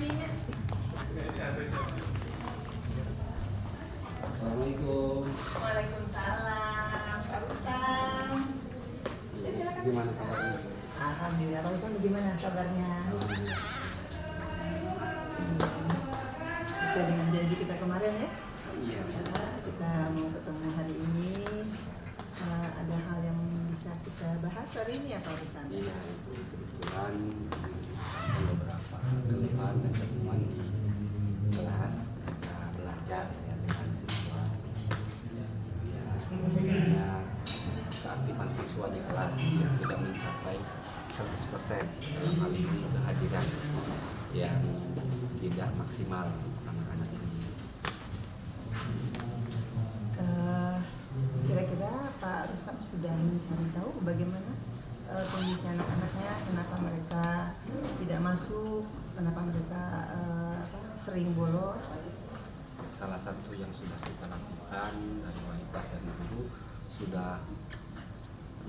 kakinya. Assalamualaikum. Waalaikumsalam, Pak Rustam. Ya, silakan. Gimana kabarnya? Alhamdulillah, Pak Rustam bagaimana kabarnya? Sesuai dengan janji kita kemarin ya. Iya. Kita mau ketemu hari ini. Ada hal yang bisa kita bahas hari ini ya Pak Rustam? Iya, itu kebetulan ada beberapa keluhan dan temuan di kelas kita belajar ya dengan siswa. Ya, sebenarnya keaktifan siswa di kelas yang tidak mencapai 100%, dalam hal ini kehadiran yang tidak maksimal anak-anak ini. Kira-kira Pak Rustam sudah mencari tahu bagaimana kondisi anak-anaknya, kenapa mereka tidak masuk, kenapa mereka sering bolos? Salah satu yang sudah kita lakukan dari wali kelas dan guru sudah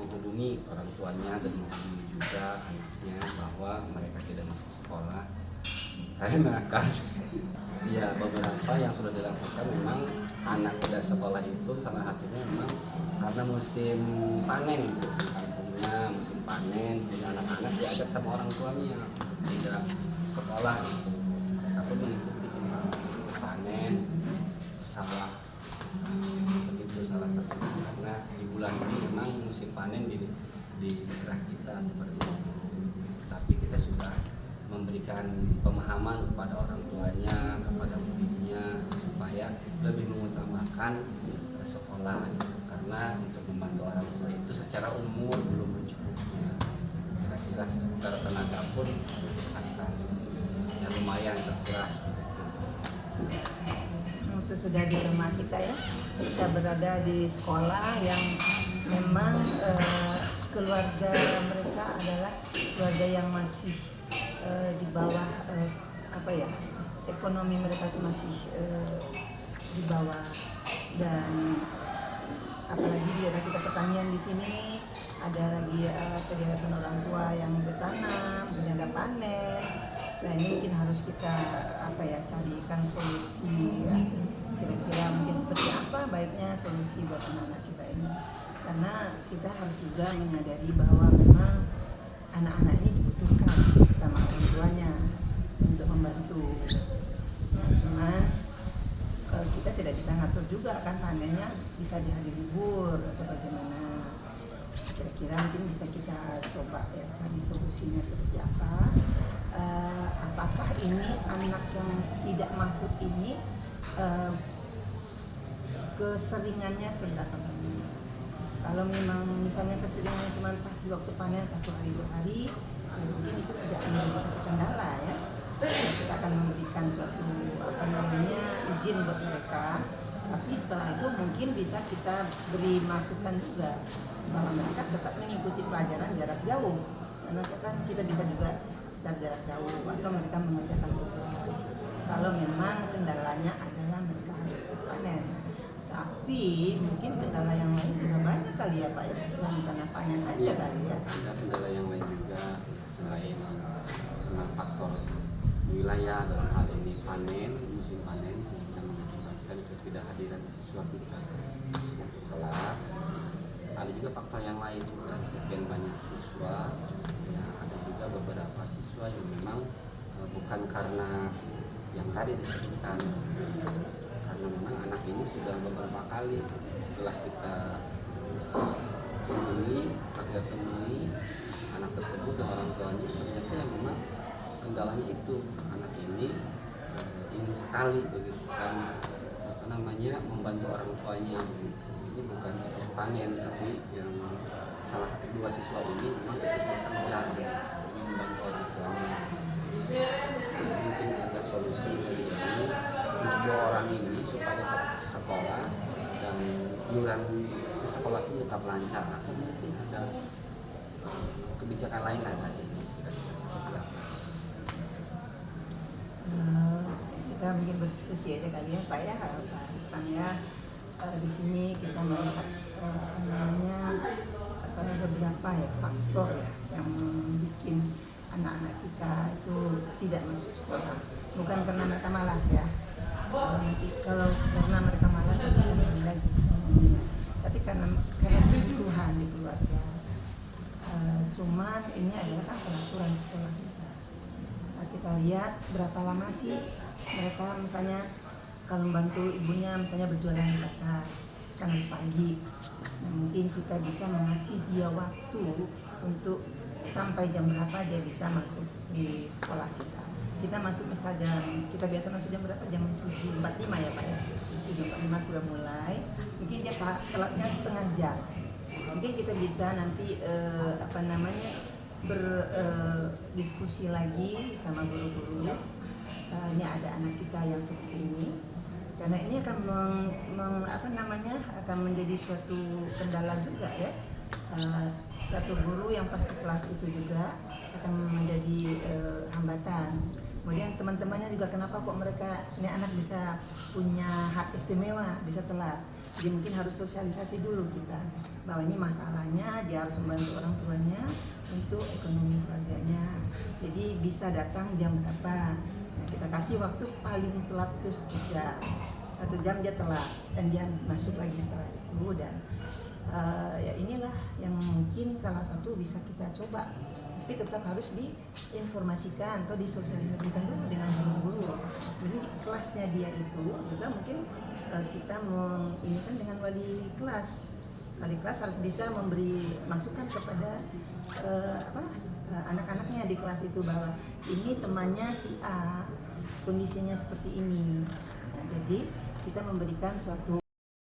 menghubungi orang tuanya dan menghubungi juga anaknya bahwa mereka tidak masuk sekolah karena kan ya beberapa yang sudah dilakukan memang anak tidak sekolah itu salah satunya memang karena musim panen gitu. Di kampungnya musim panen, jadi anak-anak diajak sama orang tuanya tidak sekolah gitu. Mereka pun mengikuti panen sawah, begitu salah satunya karena di bulan ini memang musim panen di daerah kita seperti itu. Tapi kita sudah memberikan pemahaman kepada orang tuanya, kepada muridnya supaya lebih mengutamakan sekolah gitu. Karena untuk membantu orang tua itu secara umur belum mencukupnya. Kira-kira secara tenaga pun akan ya lumayan terkuras begitu. Itu sudah di rumah kita ya, kita berada di sekolah yang memang keluarga mereka adalah keluarga yang masih di bawah ekonomi mereka itu masih di bawah, dan apalagi di daerah kita pertanian di sini ada lagi kegiatan orang tua yang bertanam, berniaga panen. Nah ini mungkin harus kita carikan solusi ya. Kira-kira mungkin seperti apa baiknya solusi buat anak-anak kita ini, karena kita harus juga menyadari bahwa memang anak-anak ini dibutuhkan sama orang tuanya untuk membantu. Nah, cuman kita tidak bisa ngatur juga kan panennya bisa di hari libur atau bagaimana. Kira-kira mungkin bisa kita coba ya cari solusinya seperti apa. Apakah ini anak yang tidak masuk ini keseringannya seberapa banyak? Kalau memang misalnya keseringannya cuma pas di waktu panen 1 hari 2 hari, mungkin itu tidak menjadi suatu kendala ya. Kita akan memberikan suatu izin buat mereka. Tapi setelah itu mungkin bisa kita beri masukan juga bahwa mereka tetap mengikuti pelajaran jarak jauh. Karena kan kita bisa juga secara jarak jauh atau mereka mengerjakan tugas. Kalau memang kendalanya adalah mereka harus panen. Tapi mungkin kendala yang lain juga banyak kali ya Pak ya, bukan karena panen aja kali ya. Ada kendala yang lain juga selain karena faktor wilayah, dalam hal ini panen, musim panen sehingga menyebabkan ketidakhadiran siswa kita masuk untuk kelas. Ada juga faktor yang lain dari sekian banyak siswa ya, ada juga beberapa siswa yang memang bukan karena yang tadi disebutkan, karena memang anak ini sudah beberapa kali setelah kita temui anak tersebut dan orang tuanya, ternyata yang memang kendalanya itu anak ini ingin sekali begitu kan membantu orang tuanya begitu. Ini bukan panen, tapi yang salah 2 siswa ini memang bekerja ingin membantu orang tuanya. Mungkin ada solusi dari ini untuk 2 orang ini supaya tetap sekolah dan iuran di sekolah itu tetap lancar, atau mungkin ada kebijakan lain dari ini kira-kira seperti apa? Kita mungkin berdiskusi aja kali ya Pak ya, Pak Rustam ya. Di sini kita melihat beberapa ya faktor ya yang bikin anak-anak kita itu tidak masuk sekolah. karena mereka malas ya. Nanti kalau karena mereka malas nanti akan beli lagi. Tapi karena kebutuhan di keluarga. Cuman ini adalah kan peraturan sekolah kita. Kita lihat berapa lama sih mereka misalnya kalau membantu ibunya misalnya berjualan di pasar kan harus pagi. Nah, mungkin kita bisa mengasih dia waktu untuk sampai jam berapa dia bisa masuk di sekolah kita. Kita masuk misalnya kita biasa masuk jam berapa? Jam 7.45 ya Pak ya. 7.45 sudah mulai. Mungkin dia telatnya setengah jam. Mungkin kita bisa nanti berdiskusi lagi sama guru-guru. Ini ada anak kita yang seperti ini. Karena ini akan akan menjadi suatu kendala juga ya. Satu guru yang pas ke kelas itu juga akan menjadi hambatan. Kemudian teman-temannya juga kenapa kok mereka ini anak bisa punya hak istimewa, bisa telat. Jadi mungkin harus sosialisasi dulu kita bahwa ini masalahnya dia harus membantu orang tuanya untuk ekonomi keluarganya. Jadi bisa datang jam berapa. Nah, kita kasih waktu paling telat itu 1 jam. 1 jam dia telat dan dia masuk lagi setelah itu dan ya inilah yang mungkin salah satu bisa kita coba. Tapi tetap harus diinformasikan atau disosialisasikan dulu dengan guru-guru. Jadi kelasnya dia itu juga mungkin kita menginginkan dengan wali kelas. Wali kelas harus bisa memberi masukan kepada anak-anaknya di kelas itu bahwa ini temannya si A kondisinya seperti ini. Nah, jadi kita memberikan suatu